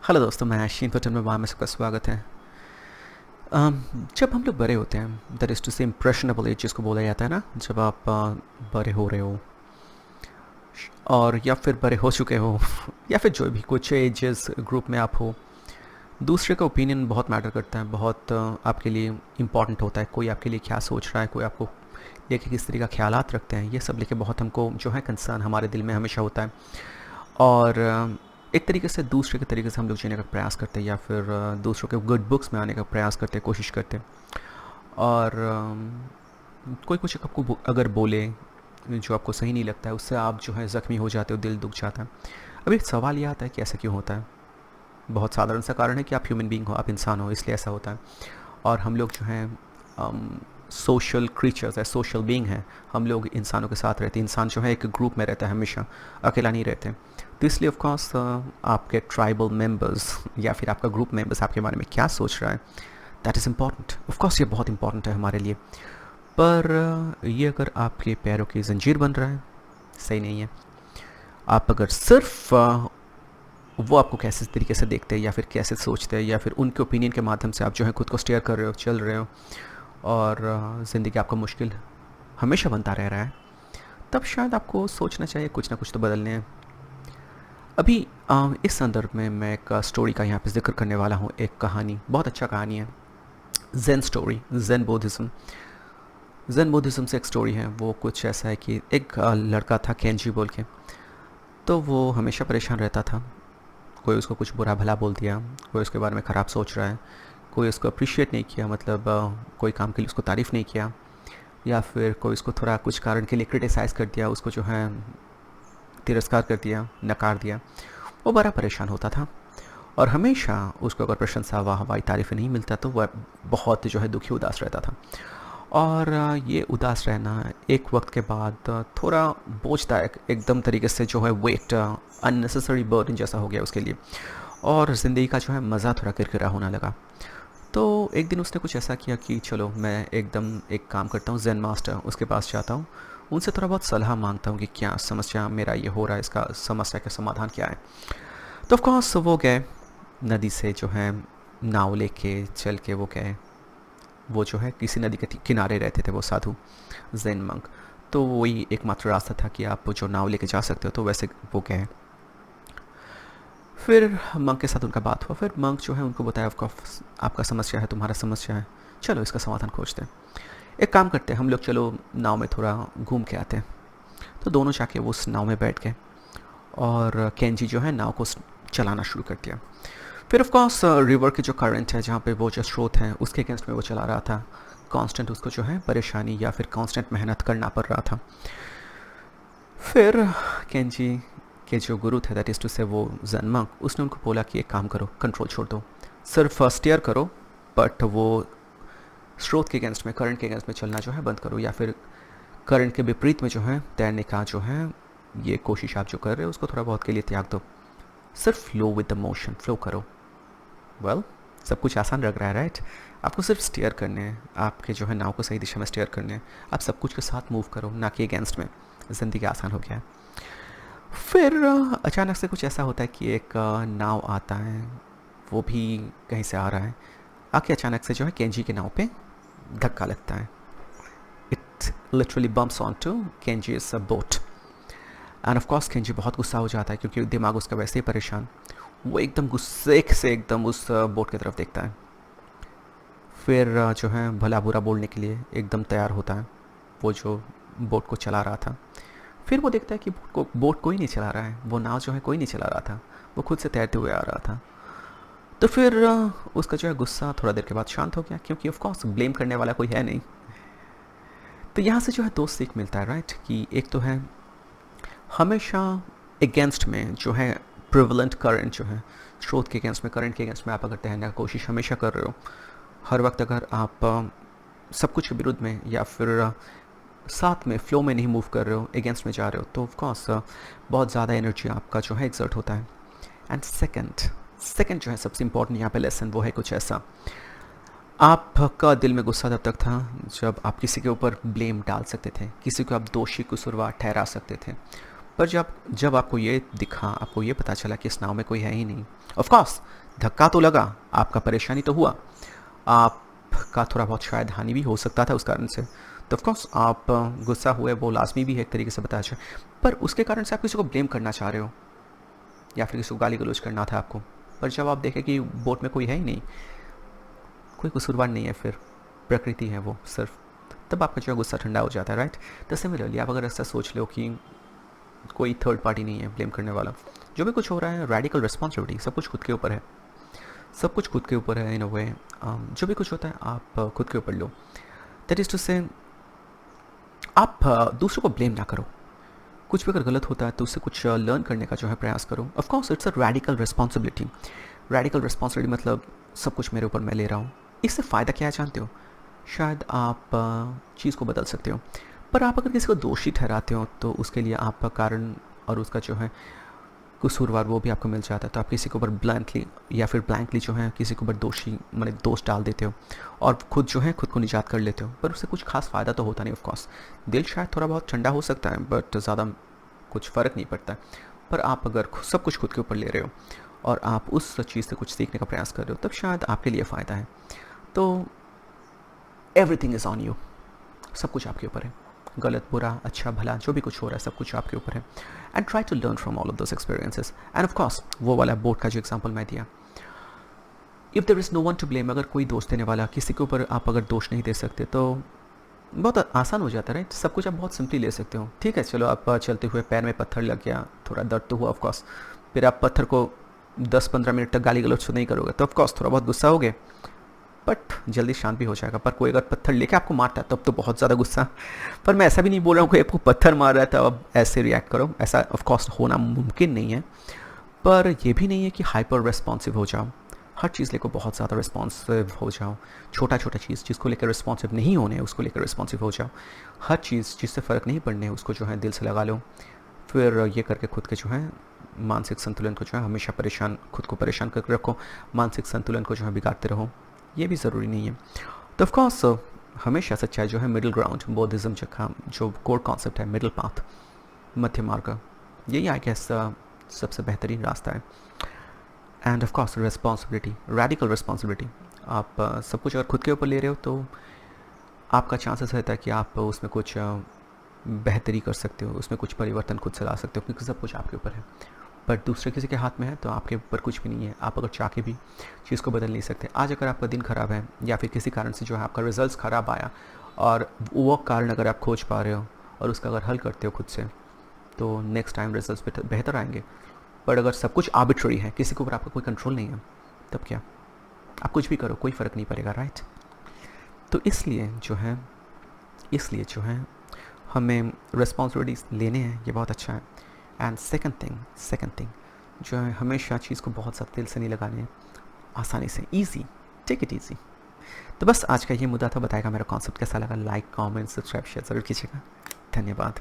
Hello दोस्तों, मैं आशीन पटन में वहाँ में सबका स्वागत है। जब हम लोग बड़े होते हैं, दैट इज़ टू से इम्प्रेशनेबल एज जिसको बोला जाता है ना, जब आप बड़े हो रहे हो और या फिर बड़े हो चुके हो या फिर जो भी कुछ एजेस ग्रुप में आप हो, दूसरे का ओपिनियन बहुत मैटर करता है, बहुत आपके लिए इम्पॉर्टेंट होता है। कोई आपके लिए क्या सोच रहा है, कोई आपको लेके किस तरह का ख्यालात रखते हैं, ये सब लेके बहुत हमको जो है कंसर्न हमारे दिल में हमेशा होता है। और एक तरीके से दूसरे के तरीके से हम लोग जीने का प्रयास करते हैं या फिर दूसरों के गुड बुक्स में आने का प्रयास करते हैं, कोशिश करते हैं। और कोई कुछ आपको अगर बोले जो आपको सही नहीं लगता है, उससे आप जो है ज़ख्मी हो जाते हो, दिल दुख जाता है। अभी सवाल ये आता है कि ऐसा क्यों होता है। बहुत साधारण सा कारण है कि आप ह्यूमन बीइंग हो, आप इंसान हो, इसलिए ऐसा होता है। और हम लोग जो हैं सोशल क्रीचर्स है, सोशल बीइंग है। हम लोग इंसानों के साथ रहते हैं। इंसान जो है एक ग्रुप में रहता है, हमेशा अकेला नहीं रहते। तो इसलिए ऑफ कोर्स आपके ट्राइबल मेंबर्स या फिर आपका ग्रुप मेंबर्स आपके बारे में क्या सोच रहा है, that is important. Of course ये बहुत इंपॉर्टेंट है हमारे लिए। पर ये अगर आपके पैरों की जंजीर बन रहा है, सही नहीं है। आप अगर सिर्फ वो आपको कैसे तरीके से देखते हैं या फिर कैसे सोचते हैं या फिर उनके ओपिनियन के माध्यम से आप जो है खुद को स्टेयर कर रहे हो, चल रहे हो, और ज़िंदगी आपका मुश्किल हमेशा बनता रह रहा है, तब शायद आपको सोचना चाहिए कुछ ना कुछ तो बदलने हैं। अभी इस संदर्भ में मैं एक स्टोरी का यहाँ पे जिक्र करने वाला हूँ। एक कहानी, बहुत अच्छा कहानी है, जेन स्टोरी, जेन बुद्धिज़्म। जेन बुद्धिज़्म से एक स्टोरी है। वो कुछ ऐसा है कि एक लड़का था, केंजी बोल के। तो वो हमेशा परेशान रहता था। कोई उसको कुछ बुरा भला बोल दिया, कोई उसके बारे में ख़राब सोच रहा है, कोई उसको अप्रिशिएट नहीं किया, मतलब कोई काम के लिए उसको तारीफ़ नहीं किया, या फिर कोई उसको थोड़ा कुछ कारण के लिए क्रिटिसाइज़ कर दिया, उसको जो है तिरस्कार कर दिया, नकार दिया। वो बड़ा परेशान होता था। और हमेशा उसको अगर प्रशंसा, वाहवाही, तारीफ़ें नहीं मिलता तो वह बहुत जो है दुखी, उदास रहता था। और ये उदास रहना एक वक्त के बाद थोड़ा बोझदायक एकदम तरीके से जो है वेट, अननेसेसरी बर्डन जैसा हो गया उसके लिए। और ज़िंदगी का जो है मज़ा थोड़ा किरकिरा होने लगा। तो एक दिन उसने कुछ ऐसा किया कि चलो मैं एकदम एक काम करता हूँ, ज़ेन मास्टर उसके पास जाता हूँ, उनसे थोड़ा बहुत सलाह मांगता हूँ कि क्या समस्या मेरा ये हो रहा है, इसका समस्या का समाधान क्या है। तो ऑफ कोर्स वो गए, नदी से जो है नाव लेके चल के वो गए। वो जो है किसी नदी के किनारे रहते थे वो साधु, ज़ेन मंक। तो वही एकमात्र रास्ता था कि आप जो नाव लेके जा सकते हो, तो वैसे वो गए। फिर मंक के साथ उनका बात हुआ। फिर मंक जो है उनको बताया, आपका आपका समस्या है, तुम्हारा समस्या है, चलो इसका समाधान खोजते हैं। एक काम करते हैं, हम लोग चलो नाव में थोड़ा घूम के आते हैं। तो दोनों जाके वो उस नाव में बैठ गए और केंजी जो है नाव को चलाना शुरू कर दिया। फिर ऑफ कोर्स रिवर के जो करंट है, जहाँ पे वो जो स्रोत है, उसके अगेंस्ट में वो चला रहा था। कांस्टेंट उसको जो है परेशानी या फिर कांस्टेंट मेहनत करना पड़ रहा था। फिर केंजी के जो गुरु थे, दैट इज़ टू से वो ज़ेन मंक, उसने उनको बोला कि एक काम करो, कंट्रोल छोड़ दो, सिर्फ स्टीयर करो, बट वो स्रोत के अगेंस्ट में, करंट के अगेंस्ट में चलना जो है बंद करो, या फिर करंट के विपरीत में जो है तैरने का जो है ये कोशिश आप जो कर रहे हो उसको थोड़ा बहुत के लिए त्याग दो, सिर्फ flow with the motion, flow करो। वेल, सब कुछ आसान लग रहा है, राइट? आपको सिर्फ स्टीयर करने हैं, आपके जो है नाव को सही दिशा में स्टीयर करने हैं। आप सब कुछ के साथ मूव करो, ना कि अगेंस्ट में। ज़िंदगी आसान हो गया है। फिर अचानक से कुछ ऐसा होता है कि एक नाव आता है, वो भी कहीं से आ रहा है, आके अचानक से जो है केंजी के नाव पे धक्का लगता है। It literally bumps on to Kenji's boat. And of course Kenji बहुत गुस्सा हो जाता है, क्योंकि दिमाग उसका वैसे ही परेशान। वो एकदम गुस्से से एकदम उस बोट की तरफ देखता है। फिर जो है भला बुरा बोलने के लिए एकदम तैयार होता है, वो जो बोट को चला रहा था। फिर वो देखता है कि बोट कोई नहीं चला रहा है, वो नाव जो है कोई नहीं चला रहा था, वो खुद से तैरते हुए आ रहा था। तो फिर उसका जो है गुस्सा थोड़ा देर के बाद शांत हो गया, क्योंकि ऑफ कोर्स ब्लेम करने वाला कोई है नहीं। तो यहाँ से जो है दो सीख मिलता है, राइट? कि एक तो है हमेशा अगेंस्ट में जो है प्रिवलेंट करंट जो है, स्रोत के अगेंस्ट में, करंट के अगेंस्ट में आप अगर तैरने की कोशिश हमेशा कर रहे हो, हर वक्त अगर आप सब कुछ के विरुद्ध में या फिर साथ में फ्लो में नहीं मूव कर रहे हो, अगेंस्ट में जा रहे हो, तो ऑफ कोर्स बहुत ज़्यादा एनर्जी आपका जो है एक्सर्ट होता है। एंड सेकंड जो है सबसे इंपॉर्टेंट यहाँ पे लेसन, वो है कुछ ऐसा। आपका दिल में गुस्सा तब तक था जब आप किसी के ऊपर ब्लेम डाल सकते थे, किसी को आप दोषी कसूरवार ठहरा सकते थे। पर जब जब आपको ये दिखा, आपको ये पता चला कि इस नाव में कोई है ही नहीं, ऑफ कोर्स धक्का तो लगा, आपका परेशानी तो हुआ, आपका थोड़ा बहुत शायद हानि भी हो सकता था उस कारण से, तो ऑफ कोर्स आप गुस्सा हुए, वो लाजमी भी है एक तरीके से बताया जाए, पर उसके कारण से आप किसी को ब्लेम करना चाह रहे हो या फिर किसी को गाली गलौज करना था आपको, पर जब आप देखें कि बोट में कोई है ही नहीं, कोई कसूरवार नहीं है, फिर प्रकृति है वो सिर्फ, तब आपका जो है गुस्सा ठंडा हो जाता है, राइट। तो सिमिलरली आप अगर ऐसा सोच लो कि कोई थर्ड पार्टी नहीं है ब्लेम करने वाला, जो भी कुछ हो रहा है रेडिकल रिस्पॉन्सिबिलिटी, सब कुछ खुद के ऊपर है, सब कुछ खुद के ऊपर है इन अ वे, जो भी कुछ होता है आप खुद के ऊपर लो। दैट इज़ टू से आप दूसरों को ब्लेम ना करो, कुछ भी अगर गलत होता है तो उससे कुछ लर्न करने का जो है प्रयास करो। Of course it's a radical responsibility, radical responsibility मतलब सब कुछ मेरे ऊपर मैं ले रहा हूँ, इससे फ़ायदा क्या है जानते हो, शायद आप चीज़ को बदल सकते हो, पर आप अगर किसी को दोषी ठहराते हो तो उसके लिए आपका कारण और उसका जो है कसूरवार वो भी आपको मिल जाता है, तो आप किसी के ऊपर ब्लैंकली या फिर ब्लैंकली जो है किसी के ऊपर दोषी मैंने दोष डाल देते हो और खुद जो है खुद को निजात कर लेते हो, पर उससे कुछ खास फ़ायदा तो होता नहीं। ऑफ कोर्स दिल शायद थोड़ा बहुत ठंडा हो सकता है बट ज़्यादा कुछ फ़र्क नहीं पड़ता, पर आप अगर सब कुछ खुद के ऊपर ले रहे हो और आप उस चीज़ से कुछ सीखने का प्रयास कर रहे हो, तब शायद आपके लिए फ़ायदा है। तो एवरीथिंग इज़ ऑन यू, सब कुछ आपके ऊपर है, गलत बुरा अच्छा भला जो भी कुछ हो रहा है सब कुछ आपके ऊपर है, and try to learn from all of those experiences. And of course वो वाला बोट का जो एग्जांपल मैं दिया, if there is no one to blame, अगर कोई दोष देने वाला, किसी के ऊपर आप अगर दोष नहीं दे सकते तो बहुत आसान हो जाता है, राइट। सब कुछ आप बहुत सिंपली ले सकते हो, ठीक है चलो आप चलते हुए पैर में पत्थर लग गया, थोड़ा दर्द तो हुआ ऑफ कोर्स, फिर आप पत्थर को 10-15 मिनट तक गाली गलौज तो नहीं करोगे, तो ऑफ कोर्स थोड़ा बहुत गुस्सा होगे बट जल्दी शांत भी हो जाएगा। पर कोई अगर पत्थर लेके आपको मारता है तब तो बहुत ज़्यादा गुस्सा, पर मैं ऐसा भी नहीं बोल रहा हूँ कोई आपको पत्थर मार रहा है तो अब ऐसे रिएक्ट करो, ऐसा ऑफ कोर्स होना मुमकिन नहीं है, पर ये भी नहीं है कि हाइपर रिस्पॉन्सिव हो जाओ, हर चीज़ लेकर बहुत ज़्यादा रिस्पॉन्सिव हो जाओ, छोटा छोटा चीज़ जिसको लेकर रिस्पॉन्सिव नहीं होने उसको लेकर रिस्पॉन्सिव हो जाओ, हर चीज़ जिससे फ़र्क नहीं पड़ने उसको जो है दिल से लगा लो, फिर ये करके खुद के जो है मानसिक संतुलन को जो है हमेशा परेशान, खुद को परेशान करके रखो, मानसिक संतुलन को जो है बिगाड़ते रहो, ये भी ज़रूरी नहीं है। तो ऑफ कोर्स हमेशा सच्चाई जो है मिडिल ग्राउंड, बौद्धिज़्म का जो कोर कॉन्सेप्ट है मिडिल पाथ, मध्य मार्ग, यही आई गेस सबसे बेहतरीन रास्ता है। And of course responsibility, radical responsibility, आप सब कुछ अगर खुद के ऊपर ले रहे हो तो आपका चांसेस रहता है कि आप उसमें कुछ बेहतरी कर सकते हो, उसमें कुछ परिवर्तन खुद से ला सकते हो, क्योंकि सब कुछ आपके ऊपर है। बट दूसरे किसी के हाथ में है तो आपके ऊपर कुछ भी नहीं है, आप अगर चाह के भी चीज़ को बदल नहीं सकते। आज अगर आपका दिन ख़राब है या फिर किसी कारण से जो है आपका रिजल्ट्स ख़राब आया और वो कारण अगर आप खोज पा रहे हो और उसका अगर हल करते हो खुद से, तो नेक्स्ट टाइम रिजल्ट्स बेहतर आएंगे। पर अगर सब कुछ आर्बिट्ररी है, किसी के ऊपर आपका कोई कंट्रोल नहीं है, तब क्या, आप कुछ भी करो कोई फ़र्क नहीं पड़ेगा, राइट। तो इसलिए जो है हमें रिस्पॉन्सिबिलिटीज़ लेने हैं, ये बहुत अच्छा है। एंड सेकंड थिंग जो है हमेशा चीज़ को बहुत ज़्यादा दिल से नहीं लगाने, आसानी से, ईजी, टेक इट ईजी। तो बस आज का ये मुद्दा था, बताएगा मेरा कॉन्सेप्ट कैसा लगा, लाइक कमेंट सब्सक्राइब शेयर ज़रूर कीजिएगा। धन्यवाद।